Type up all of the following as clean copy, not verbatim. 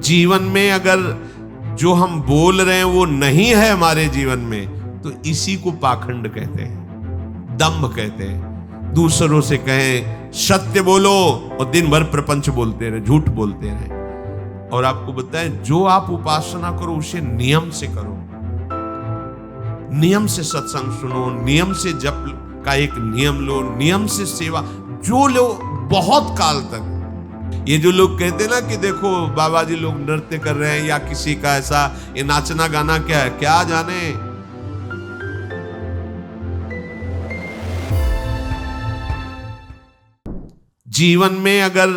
जीवन में अगर जो हम बोल रहे हैं वो नहीं है हमारे जीवन में, तो इसी को पाखंड कहते हैं, दंभ कहते हैं। दूसरों से कहें सत्य बोलो और दिन भर प्रपंच बोलते रहे, झूठ बोलते रहे। और आपको बताएं, जो आप उपासना करो उसे नियम से करो, नियम से सत्संग सुनो, नियम से जप का एक नियम लो, नियम से सेवा जो लो बहुत काल तक। ये जो लोग कहते ना कि देखो बाबा जी लोग नृत्य कर रहे हैं या किसी का ऐसा, ये नाचना गाना क्या है, क्या जाने। जीवन में अगर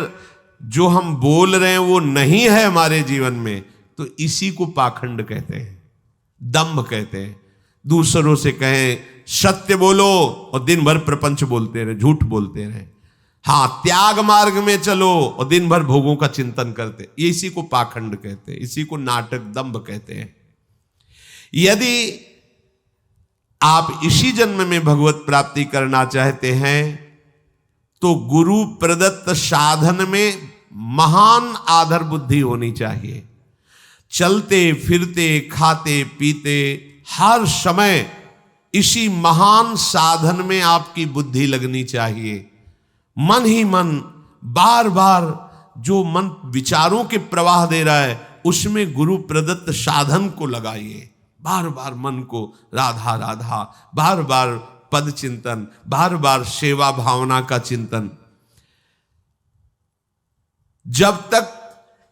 जो हम बोल रहे हैं वो नहीं है हमारे जीवन में, तो इसी को पाखंड कहते हैं, दंभ कहते हैं। दूसरों से कहें सत्य बोलो और दिन भर प्रपंच बोलते रहे, झूठ बोलते रहे। हाँ, त्याग मार्ग में चलो और दिन भर भोगों का चिंतन करते, ये इसी को पाखंड कहते हैं, इसी को नाटक दंभ कहते हैं। यदि आप इसी जन्म में भगवत प्राप्ति करना चाहते हैं तो गुरु प्रदत्त साधन में महान आदर बुद्धि होनी चाहिए। चलते फिरते खाते पीते हर समय इसी महान साधन में आपकी बुद्धि लगनी चाहिए। मन ही मन बार बार जो मन विचारों के प्रवाह दे रहा है उसमें गुरु प्रदत्त साधन को लगाइए। बार बार मन को राधा राधा, बार बार पद चिंतन, बार बार सेवा भावना का चिंतन। जब तक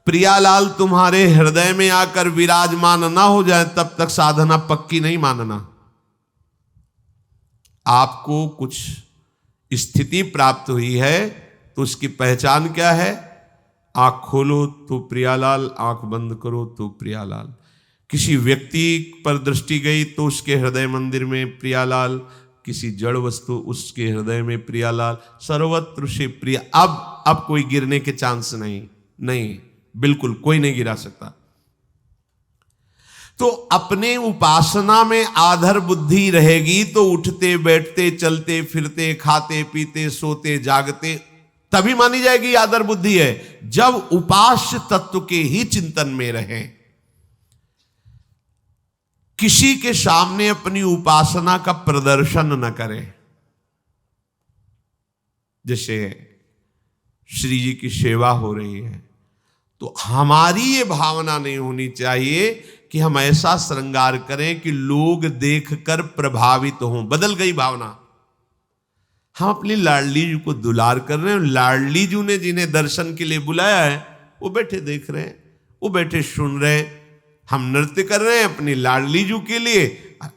प्रियालाल तुम्हारे हृदय में आकर विराजमान ना हो जाए तब तक साधना पक्की नहीं मानना। आपको कुछ स्थिति प्राप्त हुई है तो उसकी पहचान क्या है? आंख खोलो तो प्रियालाल, आंख बंद करो तो प्रियालाल। किसी व्यक्ति पर दृष्टि गई तो उसके हृदय मंदिर में प्रियालाल, किसी जड़ वस्तु उसके हृदय में प्रियालाल, सर्वत्र से प्रिया। अब कोई गिरने के चांस नहीं, बिल्कुल कोई नहीं गिरा सकता। तो अपने उपासना में आधर बुद्धि रहेगी तो उठते बैठते चलते फिरते खाते पीते सोते जागते तभी मानी जाएगी आदर बुद्धि है, जब उपास्य तत्व के ही चिंतन में रहे। किसी के सामने अपनी उपासना का प्रदर्शन न करें। जैसे श्री जी की सेवा हो रही है तो हमारी ये भावना नहीं होनी चाहिए कि हम ऐसा श्रृंगार करें कि लोग देखकर प्रभावित हों। बदल गई भावना। हम अपनी लाडली जी को दुलार कर रहे हैं, लाडली जी ने जिन्हें दर्शन के लिए बुलाया है वो बैठे देख रहे हैं, वो बैठे सुन रहे हैं। हम नृत्य कर रहे हैं अपनी लाडली जी के लिए,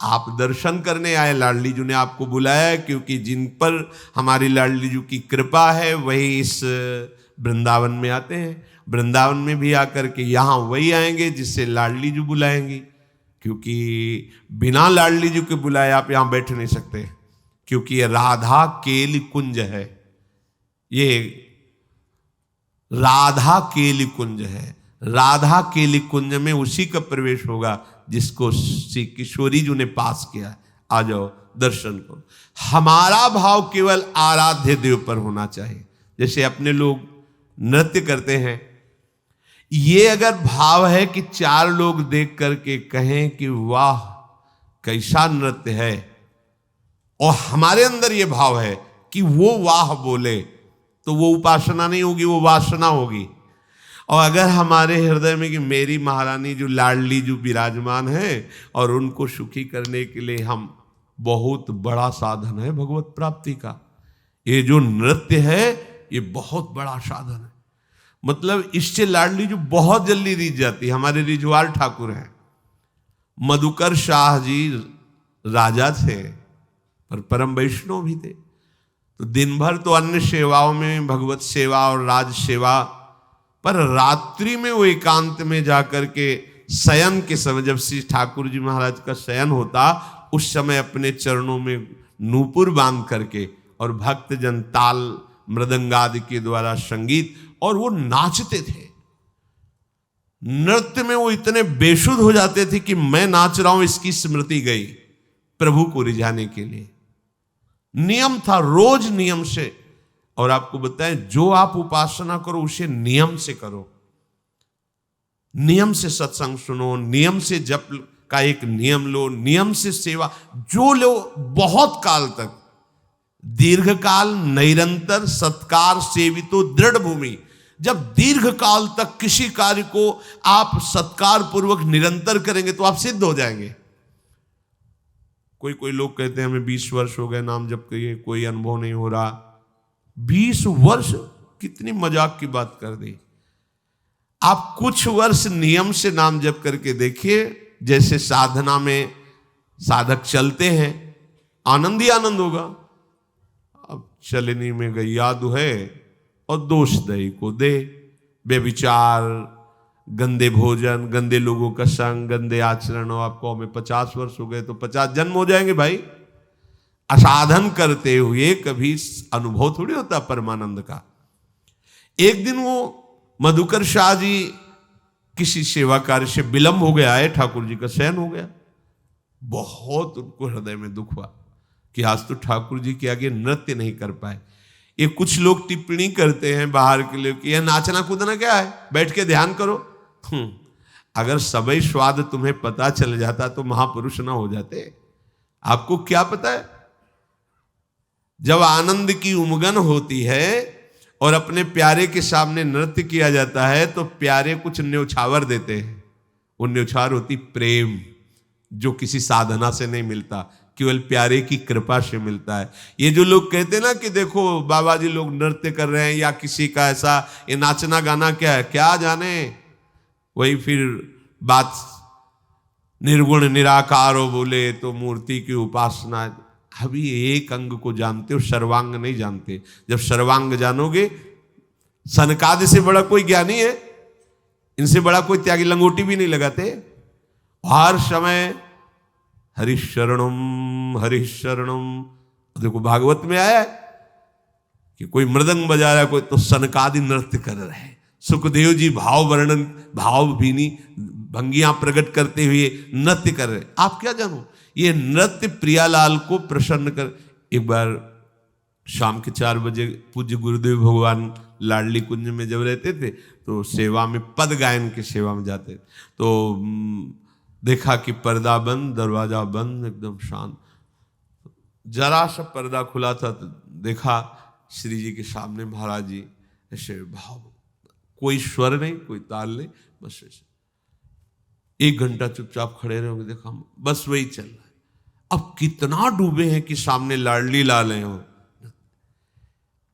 आप दर्शन करने आए। लाडली जी ने आपको बुलाया है क्योंकि जिन पर हमारी लाडली जी की कृपा है वही इस वृंदावन में आते हैं। वृंदावन में भी आकर के यहाँ वही आएंगे जिससे लाडली जी बुलाएंगी, क्योंकि बिना लाडली जी के बुलाए आप यहाँ बैठ नहीं सकते, क्योंकि ये राधा केली कुंज है, ये राधा केली कुंज है। राधा केली कुंज में उसी का प्रवेश होगा जिसको श्री किशोरी जी ने पास किया। आ जाओ दर्शन करो। हमारा भाव केवल आराध्य देव पर होना चाहिए। जैसे अपने लोग नृत्य करते हैं, ये अगर भाव है कि चार लोग देख करके कहें कि वाह कैसा नृत्य है, और हमारे अंदर ये भाव है कि वो वाह बोले, तो वो उपासना नहीं होगी, वो वासना होगी। और अगर हमारे हृदय में कि मेरी महारानी जो लाडली जो विराजमान है और उनको सुखी करने के लिए हम, बहुत बड़ा साधन है भगवत प्राप्ति का। ये जो नृत्य है ये बहुत बड़ा साधन है। मतलब इससे लाडली जो बहुत जल्दी रीझ जाती है। हमारे रिजवाल ठाकुर हैं, मधुकर शाह जी राजा थे पर परम वैष्णव भी थे। तो दिन भर तो अन्य सेवाओं में भगवत सेवा और राज सेवा, पर रात्रि में वो एकांत में जाकर के शयन के समय, जब श्री ठाकुर जी महाराज का शयन होता उस समय अपने चरणों में नूपुर बांध करके और भक्तजन ताल मृदंगादि के द्वारा संगीत, और वो नाचते थे। नृत्य में वो इतने बेसुध हो जाते थे कि मैं नाच रहा हूं इसकी स्मृति गई, प्रभु को रिझाने के लिए। नियम था, रोज नियम से। और आपको बताएं, जो आप उपासना करो उसे नियम से करो। नियम से सत्संग सुनो, नियम से जप का एक नियम लो, नियम से सेवा जो लो, बहुत काल तक, दीर्घ काल निरंतर सत्कार सेवितो दृढ़ भूमि। जब दीर्घ काल तक किसी कार्य को आप सत्कार पूर्वक निरंतर करेंगे तो आप सिद्ध हो जाएंगे। कोई लोग कहते हैं हमें 20 वर्ष हो गए नाम जप किए, कोई अनुभव नहीं हो रहा। 20 वर्ष कितनी मजाक की बात कर दी। आप कुछ वर्ष नियम से नाम जप करके देखिए, जैसे साधना में साधक चलते हैं, आनंद ही आनंद होगा। अब चलनी में गैया दुहे और दोष दही को दे, बेविचार, गंदे भोजन, गंदे लोगों का संग, गंदे आचरण, और आपको हमें 50 वर्ष हो गए तो 50 जन्म हो जाएंगे भाई। असाधन करते हुए कभी अनुभव थोड़ी होता परमानंद का। एक दिन वो मधुकर शाह जी किसी सेवा कार्य से विलंब हो गया है, ठाकुर जी का शयन हो गया। बहुत उनको हृदय में दुख हुआ कि आज तो ठाकुर जी के आगे नृत्य नहीं कर पाए। ये कुछ लोग टिप्पणी करते हैं बाहर के लिए कि यह नाचना कूदना क्या है, बैठ के ध्यान करो। अगर सबई स्वाद तुम्हें पता चल जाता तो महापुरुष ना हो जाते। आपको क्या पता है, जब आनंद की उमगन होती है और अपने प्यारे के सामने नृत्य किया जाता है तो प्यारे कुछ न्यौछावर देते हैं। वो न्यौछावर होती प्रेम, जो किसी साधना से नहीं मिलता, केवल प्यारे की कृपा से मिलता है। ये जो लोग कहते हैं ना कि देखो बाबा जी लोग नृत्य कर रहे हैं या किसी का ऐसा, ये नाचना गाना क्या है, क्या जाने। वही फिर बात निर्गुण निराकार हो बोले तो मूर्ति की उपासना। अभी एक अंग को जानते हो, सर्वांग नहीं जानते। जब सर्वांग जानोगे, सनकादि से बड़ा कोई ज्ञानी है, इनसे बड़ा कोई त्यागी, लंगोटी भी नहीं लगाते। हर समय हरिशरणम हरिशरणम। देखो भागवत में आया है कि कोई मृदंग बजा रहा है, कोई तो सनकादि नृत्य कर रहे हैं। सुखदेव जी भाव वर्णन, भाव भीनी भंगियां प्रकट करते हुए नृत्य कर रहे। आप क्या जानो, ये नृत्य प्रियालाल को प्रसन्न कर। एक बार शाम के 4 बजे पूज्य गुरुदेव भगवान लाडली कुंज में जब रहते थे तो सेवा में, पद गायन की सेवा में जाते तो देखा कि पर्दा बंद, दरवाजा बंद, एकदम शांत। जरा सा पर्दा खुला था तो देखा श्री जी के सामने महाराज जी ऐसे भाव, कोई स्वर नहीं, कोई ताल नहीं, बस ऐसे 1 घंटा चुपचाप खड़े रहोगे। देखा बस वही चल रहा है। अब कितना डूबे हैं कि सामने लाडली लाल हैं।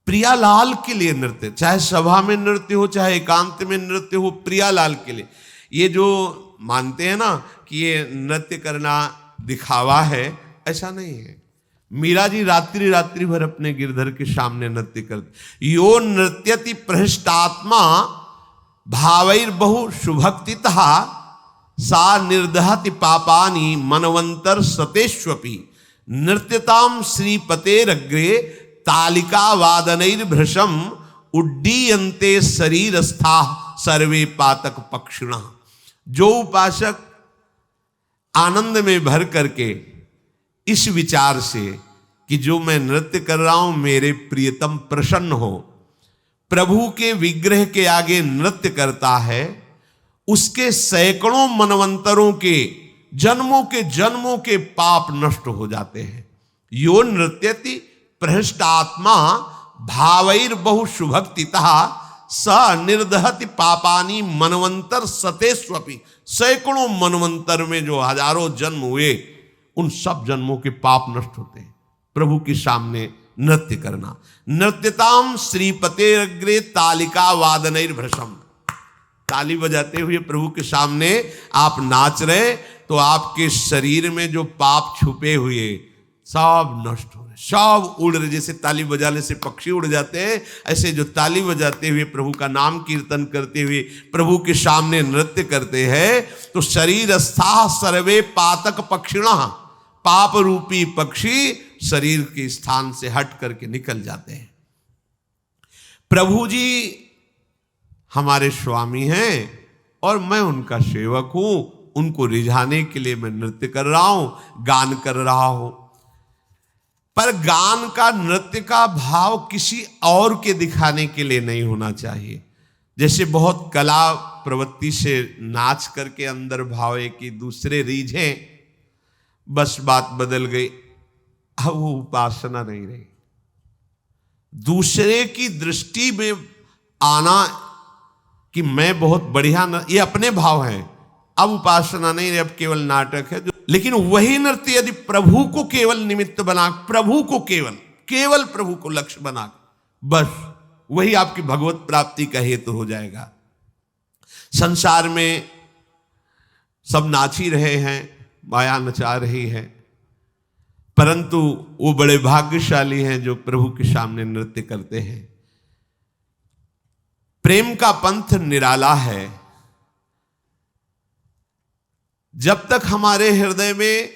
प्रियालाल के लिए नृत्य, चाहे सभा में नृत्य हो, चाहे एकांत में नृत्य हो, प्रियालाल के लिए। ये जो मानते हैं ना कि ये नृत्य करना दिखावा है, ऐसा नहीं है। मीरा जी रात्रि रात्रि भर अपने गिरधर के सामने नृत्य करते। यो नृत्यति प्रहृष्टात्मा भावैर्बहु शुभक्तितः सा निर्दहति पापानि मनवंतर सतेष्वपि नृत्यताम श्रीपतेरग्रे तालिका वादनैर्भृशम उड्डीयन्ते शरीरस्था सर्वे पातक पक्षिणः। जो उपासक आनंद में भर करके इस विचार से कि जो मैं नृत्य कर रहा हूं मेरे प्रियतम प्रसन्न हो, प्रभु के विग्रह के आगे नृत्य करता है, उसके सैकड़ों मनवंतरों के जन्मों के पाप नष्ट हो जाते हैं। यो नृत्यति प्रहृष्टात्मा भावैर्बहु शुभक्तितः स निर्दहति पापानि मनवंतर सतेष्वपि। सैकड़ों मनवंतर में जो हजारों जन्म हुए, उन सब जन्मों के पाप नष्ट होते हैं प्रभु के सामने नृत्य करना। नृत्यताम श्रीपतेरग्रे तालिका वादनैर्भृशम। ताली बजाते हुए प्रभु के सामने आप नाच रहे तो आपके शरीर में जो पाप छुपे हुए सब नष्ट हो रहे, सब उड़ रहे। जैसे ताली बजाने से पक्षी उड़ जाते हैं, ऐसे जो ताली बजाते हुए प्रभु का नाम कीर्तन करते हुए प्रभु के सामने नृत्य करते हैं तो शरीर स्था सर्वे पातक पक्षिणः। पाप रूपी पक्षी शरीर के स्थान से हट करके निकल जाते हैं। प्रभु जी हमारे स्वामी हैं और मैं उनका सेवक हूं। उनको रिझाने के लिए मैं नृत्य कर रहा हूं, गान कर रहा हूं। पर गान का, नृत्य का भाव किसी और के दिखाने के लिए नहीं होना चाहिए। जैसे बहुत कला प्रवृत्ति से नाच करके अंदर भावे कि दूसरे रीझे, बस बात बदल गई। अब वो उपासना नहीं रही। दूसरे की दृष्टि में आना कि मैं बहुत बढ़िया, ये अपने भाव हैं। अब उपासना नहीं रही, अब केवल नाटक है। लेकिन वही नृत्य यदि प्रभु को केवल निमित्त बना, प्रभु को केवल प्रभु को लक्ष्य बना, बस वही आपकी भगवत प्राप्ति का हेतु हो जाएगा। संसार में सब नाच ही रहे हैं, माया नचा रही है, परंतु वो बड़े भाग्यशाली हैं जो प्रभु के सामने नृत्य करते हैं। प्रेम का पंथ निराला है। जब तक हमारे हृदय में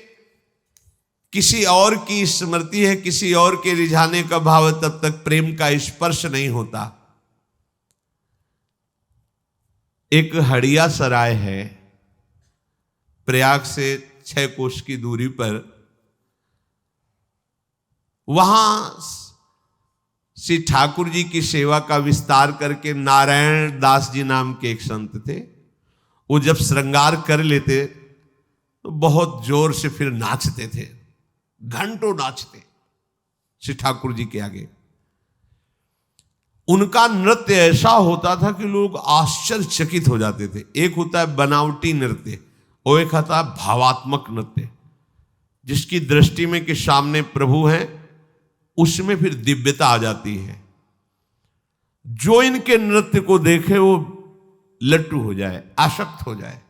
किसी और की स्मृति है, किसी और के रिझाने का भाव है, तब तक प्रेम का स्पर्श नहीं होता। एक हड़िया सराय है, प्रयाग से 6 कोस की दूरी पर। वहां श्री ठाकुर जी की सेवा का विस्तार करके नारायण दास जी नाम के एक संत थे। वो जब श्रृंगार कर लेते तो बहुत जोर से फिर नाचते थे, घंटों नाचते श्री ठाकुर जी के आगे। उनका नृत्य ऐसा होता था कि लोग आश्चर्यचकित हो जाते थे। एक होता है बनावटी नृत्य और एक होता है भावात्मक नृत्य, जिसकी दृष्टि में कि सामने प्रभु हैं, उसमें फिर दिव्यता आ जाती है। जो इनके नृत्य को देखे वो लट्टू हो जाए, आसक्त हो जाए।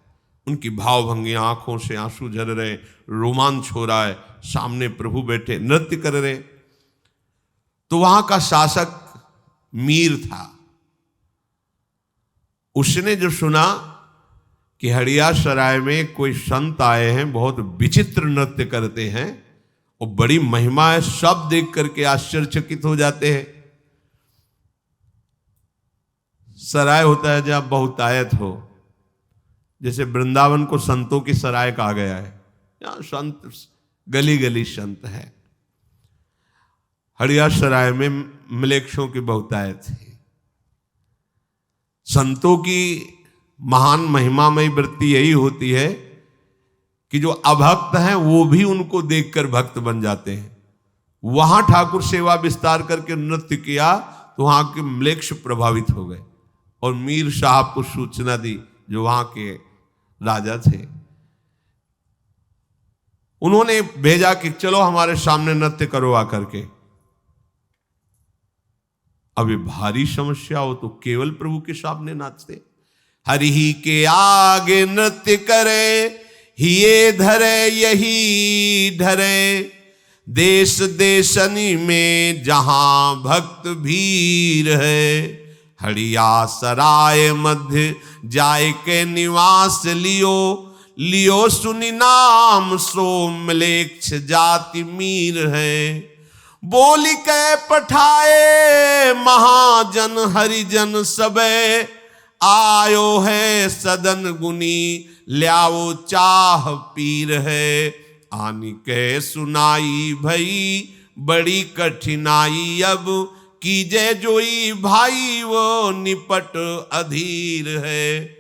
उनकी भावभंगियां, आंखों से आंसू झर रहे, रोमांच हो रहा है, सामने प्रभु बैठे नृत्य कर रहे। तो वहां का शासक मीर था। उसने जो सुना कि हड़िया सराय में कोई संत आए हैं, बहुत विचित्र नृत्य करते हैं और बड़ी महिमा है, सब देख करके आश्चर्यचकित हो जाते हैं। सराय होता है जहां बहुतायत हो, जैसे वृंदावन को संतों की सराय कहा गया है। यहां संत गली गली संत है। हड़िया सराय में मलेच्छों की बहुतायत थी। संतों की महान महिमामयी वृत्ति यही होती है कि जो अभक्त हैं वो भी उनको देखकर भक्त बन जाते हैं। वहां ठाकुर सेवा विस्तार करके नृत्य किया तो वहां के मलेच्छ प्रभावित हो गए और मीर साहब को सूचना दी, जो वहां के राजा थे। उन्होंने भेजा कि चलो हमारे सामने नृत्य करो आकर के। अभी भारी समस्या हो तो केवल प्रभु के सामने नाचते। हरि ही के आगे नृत्य करे, हिये धरे यही धरे, देश देशनी में जहां भक्त भीर है। हड़िया सराय मध्य जाय के निवास लियो, लियो सुनि नाम सो मलेच्छ जाति मीर है। बोली के पठाए महाजन हरिजन सबे, आयो है सदन गुनी ल्याओ चाह पीर है। आनी के सुनाई भई बड़ी कठिनाई, अब कीजे जोई भाई वो निपट अधीर है।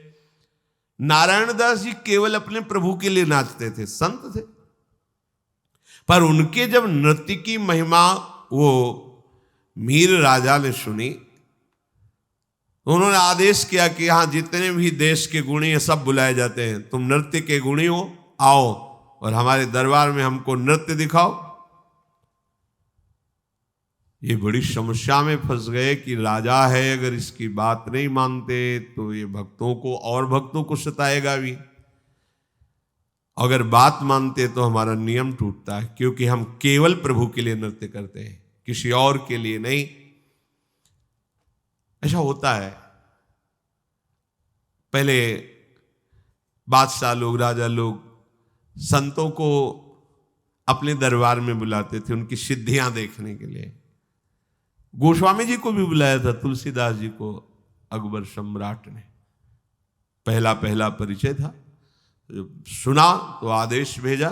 नारायण दास जी केवल अपने प्रभु के लिए नाचते थे, संत थे, पर उनके जब नृत्य की महिमा वो मीर राजा ने सुनी, उन्होंने आदेश किया कि यहां जितने भी देश के गुणी हैं सब बुलाए जाते हैं। तुम नृत्य के गुणी हो, आओ और हमारे दरबार में हमको नृत्य दिखाओ। ये बड़ी समस्या में फंस गए कि राजा है, अगर इसकी बात नहीं मानते तो ये भक्तों को और भक्तों को सताएगा भी। अगर बात मानते तो हमारा नियम टूटता है, क्योंकि हम केवल प्रभु के लिए नृत्य करते हैं, किसी और के लिए नहीं। ऐसा होता है। पहले बादशाह लोग, राजा लोग संतों को अपने दरबार में बुलाते थे उनकी सिद्धियां देखने के लिए। गोस्वामी जी को भी बुलाया था, तुलसीदास जी को अकबर सम्राट ने। पहला परिचय था। सुना तो आदेश भेजा।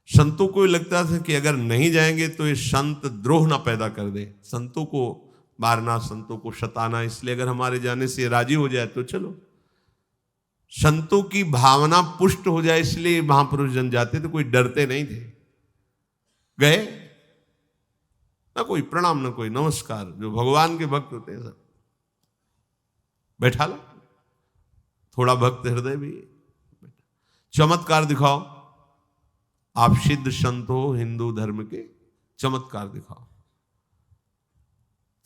संतों को लगता था कि अगर नहीं जाएंगे तो ये संत द्रोह ना पैदा कर दे, संतों को मारना, संतों को सताना, इसलिए अगर हमारे जाने से राजी हो जाए तो चलो। संतों की भावना पुष्ट हो जाए इसलिए महापुरुष जन जाते, तो कोई डरते नहीं थे। गए ना कोई प्रणाम ना कोई नमस्कार, जो भगवान के भक्त होते हैं सब बैठा लो, थोड़ा भक्त हृदय भी। चमत्कार दिखाओ, आप सिद्ध संत हो हिंदू धर्म के, चमत्कार दिखाओ।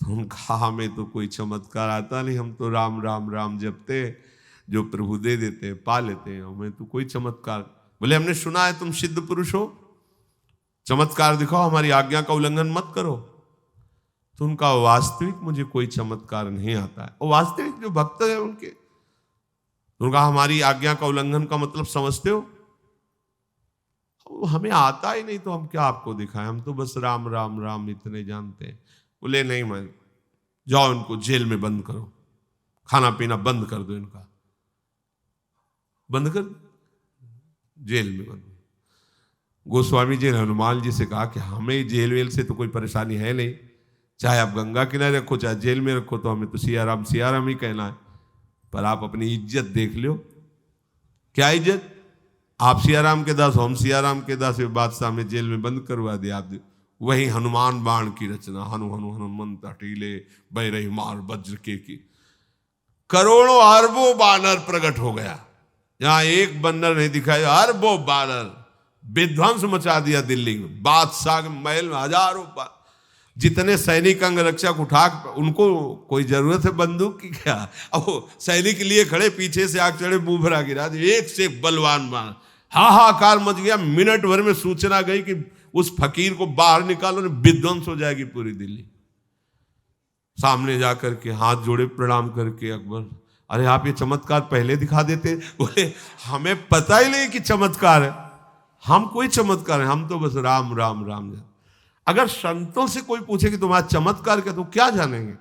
तो उनका हमें तो कोई चमत्कार आता नहीं, हम तो राम राम राम जपते, जो प्रभु दे देते पा लेते हैं, हमें तो कोई चमत्कार। बोले हमने सुना है तुम सिद्ध पुरुष हो, चमत्कार दिखाओ, हमारी आज्ञा का उल्लंघन मत करो। तो उनका वास्तविक मुझे कोई चमत्कार नहीं आता है। और वास्तविक जो भक्त है उनके, उनका हमारी आज्ञा का उल्लंघन का मतलब समझते हो? हमें आता ही नहीं तो हम क्या आपको दिखाएं, हम तो बस राम राम राम इतने जानते हैं। बोले नहीं, मैं जाओ इनको जेल में बंद करो, खाना पीना बंद कर दो, इनका बंद कर, जेल में बंद। गोस्वामी जी ने हनुमान जी से कहा कि हमें जेल वेल से तो कोई परेशानी है नहीं, चाहे आप गंगा किनारे रखो चाहे जेल में रखो, तो हमें तो सियाराम ही कहना है। पर आप अपनी इज्जत देख लो। क्या इज्जत? आप सियाराम के दास, हम सियाराम के दास, बादशाह में जेल में बंद करवा दिया आप। वही हनुमान बाण की रचना, हनु हनु हनुमंत हटीले बह रही मार वज्र की, करोड़ों अरबों बानर प्रकट हो गया। यहां एक बंदर नहीं दिखाया, अरबों बानर विध्वंस मचा दिया दिल्ली में, बादशाह के महल में हजारों जितने सैनिक अंगरक्षक उठा, उनको कोई जरूरत है बंदूक की क्या? अब सैनिक लिए खड़े, पीछे से आग चढ़े, मुंह भरा गिरा, एक से बलवान बाण, हाहाकार मच गया। मिनट भर में सूचना गई कि उस फकीर को बाहर निकालो, विध्वंस हो जाएगी पूरी दिल्ली। सामने जाकर के हाथ जोड़े प्रणाम करके अकबर, अरे आप ये चमत्कार पहले दिखा देते। बोले हमें पता ही नहीं कि चमत्कार है, हम कोई चमत्कार है, हम तो बस राम राम राम जान। अगर संतों से कोई पूछे कि तुम्हारा चमत्कार क्या, तो क्या जानेंगे?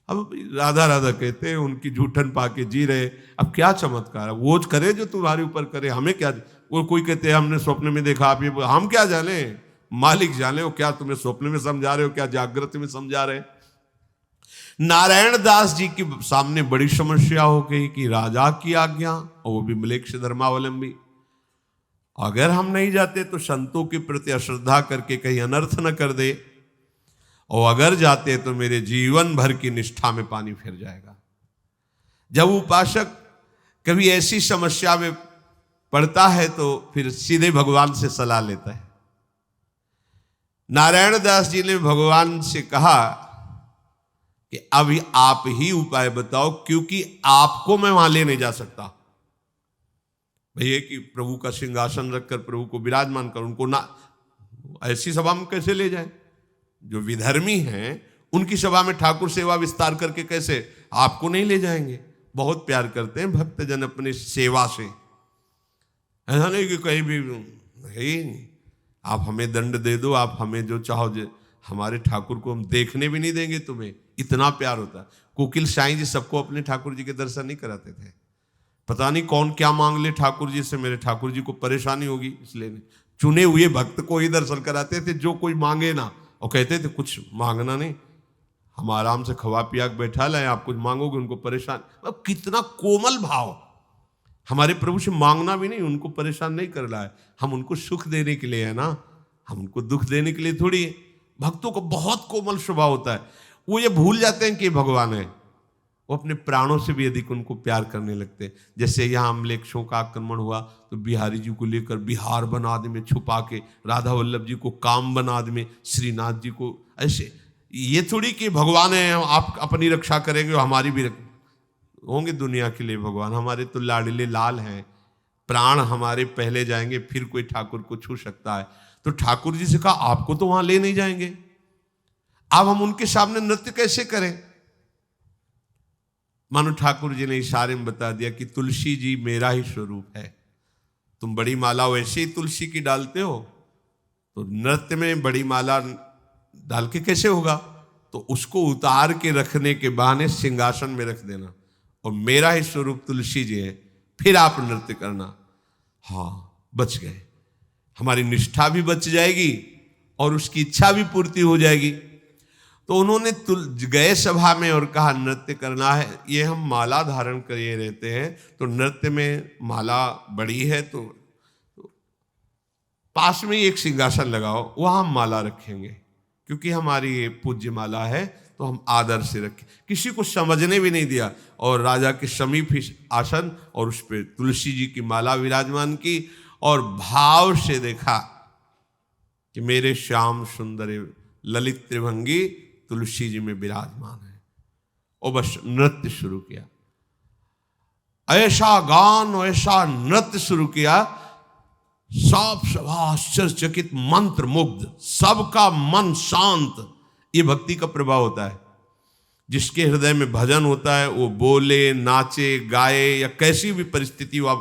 अब राधा राधा कहते हैं, उनकी झूठन पाके जी रहे, अब क्या चमत्कार है? वो करे जो तुम्हारे ऊपर करे, हमें क्या? वो कोई कहते हैं हमने स्वप्न में देखा, आप ये, हम क्या जाने, मालिक जाने। वो क्या तुम्हें स्वप्न में समझा रहे हो, क्या जागृत में समझा रहे? नारायण दास जी के सामने बड़ी समस्या हो गई कि राजा की आज्ञा, और वो भी मलेच्छ धर्मावलंबी, अगर हम नहीं जाते तो संतों के प्रति अश्रद्धा करके कहीं अनर्थ न कर दे, और अगर जाते तो मेरे जीवन भर की निष्ठा में पानी फिर जाएगा। जब उपासक कभी ऐसी समस्या में पड़ता है तो फिर सीधे भगवान से सलाह लेता है। नारायण दास जी ने भगवान से कहा कि अभी आप ही उपाय बताओ, क्योंकि आपको मैं वहां ले नहीं जा सकता। भैया कि प्रभु का सिंहासन रखकर प्रभु को विराजमान कर, उनको ना ऐसी सभा में कैसे ले जाए? जो विधर्मी हैं उनकी सभा में ठाकुर सेवा विस्तार करके कैसे आपको नहीं ले जाएंगे? बहुत प्यार करते हैं भक्तजन अपनी सेवा से, ऐसा नहीं कि कहीं भी है ही नहीं। आप हमें दंड दे दो, आप हमें जो चाहो, हमारे ठाकुर को हम देखने भी नहीं देंगे तुम्हें, इतना प्यार होता है। कोकिल साईं जी सबको अपने ठाकुर जी के दर्शन नहीं कराते थे। पता नहीं कौन क्या मांग ले ठाकुर जी से, मेरे ठाकुर जी को परेशानी होगी इसलिए नहीं, चुने हुए भक्त को ही दर्शन कराते थे, जो कोई मांगे ना। और कहते थे कुछ मांगना नहीं, हम आराम से खवा पिया के बैठा लाए, आप कुछ मांगोगे उनको परेशान। अब कितना कोमल भाव, हमारे प्रभु से मांगना भी नहीं, उनको परेशान नहीं कर रहा है, हम उनको सुख देने के लिए है ना, हम उनको दुख देने के लिए थोड़ी है। भक्तों को बहुत कोमल स्वभाव होता है, वो ये भूल जाते हैं कि भगवान है, वो अपने प्राणों से भी अधिक उनको प्यार करने लगते हैं। जैसे यहाँ अम्लेच्छों का आक्रमण हुआ तो बिहारी जी को लेकर बिहार बनाद में छुपा के, राधा वल्लभ जी को काम बनाद में, श्रीनाथ जी को ऐसे, ये थोड़ी कि भगवान है आप अपनी रक्षा करेंगे हमारी भी होंगे दुनिया के लिए भगवान। हमारे तो लाडले लाल हैं, प्राण हमारे पहले जाएंगे फिर कोई ठाकुर को छू सकता है। तो ठाकुर जी से कहा आपको तो वहां ले नहीं जाएंगे, अब हम उनके सामने नृत्य कैसे करें? मानो ठाकुर जी ने इशारे में बता दिया कि तुलसी जी मेरा ही स्वरूप है, तुम बड़ी माला वैसे ही तुलसी की डालते हो, तो नृत्य में बड़ी माला डाल के कैसे होगा? तो उसको उतार के रखने के बहाने सिंहासन में रख देना, और मेरा ही स्वरूप तुलसी जी है, फिर आप नृत्य करना। हाँ, बच गए, हमारी निष्ठा भी बच जाएगी और उसकी इच्छा भी पूर्ति हो जाएगी। तो उन्होंने गए सभा में और कहा नृत्य करना है। ये हम माला धारण किए रहते हैं, तो नृत्य में माला बड़ी है, तो पास में ही एक सिंहासन लगाओ, वहां हम माला रखेंगे, क्योंकि हमारी ये पूज्य माला है, तो हम आदर से रखें। किसी को समझने भी नहीं दिया, और राजा के समीप ही आसन और उस पर तुलसी जी की माला विराजमान की, और भाव से देखा कि मेरे श्याम सुंदर ललित त्रिभंगी तुलसी जी में विराजमान है, और बस नृत्य शुरू किया। ऐसा गान, ऐसा नृत्य शुरू किया, सब सभा आश्चर्यचकित, मंत्र मुग्ध, सबका मन शांत। ये भक्ति का प्रभाव होता है। जिसके हृदय में भजन होता है वो बोले, नाचे, गाए, या कैसी भी परिस्थिति हो,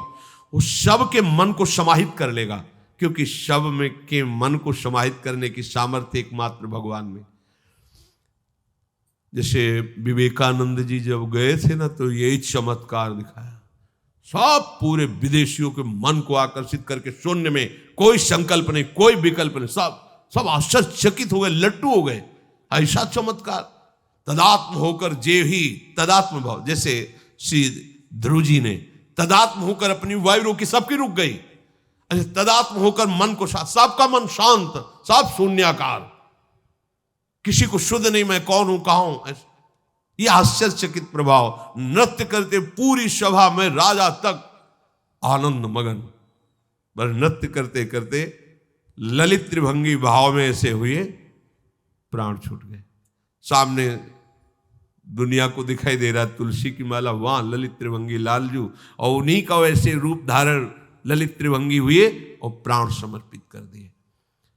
वो सब के मन को समाहित कर लेगा, क्योंकि सब में के मन को समाहित करने की सामर्थ्य एकमात्र भगवान में। जैसे विवेकानंद जी जब गए थे ना, तो यही चमत्कार दिखाया। सब पूरे विदेशियों के मन को आकर्षित करके, शून्य में कोई संकल्प नहीं, कोई विकल्प नहीं, सब आश्चर्यचकित हो गए, लट्टू हो गए। ऐसा चमत्कार। तदात्म होकर जे ही तदात्म भाव, जैसे श्री ध्रुव जी ने तदात्म होकर अपनी वायु रोकी, सबकी रुक गई। तदात्म होकर मन को शांत, सबका मन शांत, सब शून्याकार, किसी को शुद्ध नहीं, मैं कौन हूं, कहां हूं। यह आश्चर्यचकित प्रभाव। नृत्य करते पूरी सभा में राजा तक आनंद मगन, पर नृत्य करते करते ललित त्रिभंगी भाव में ऐसे हुए, प्राण छूट गए। सामने दुनिया को दिखाई दे रहा तुलसी की माला, वहां ललित त्रिभंगी लालजू, और उन्हीं का वैसे रूप धारण ललित त्रिभंगी हुए और प्राण समर्पित कर दिए।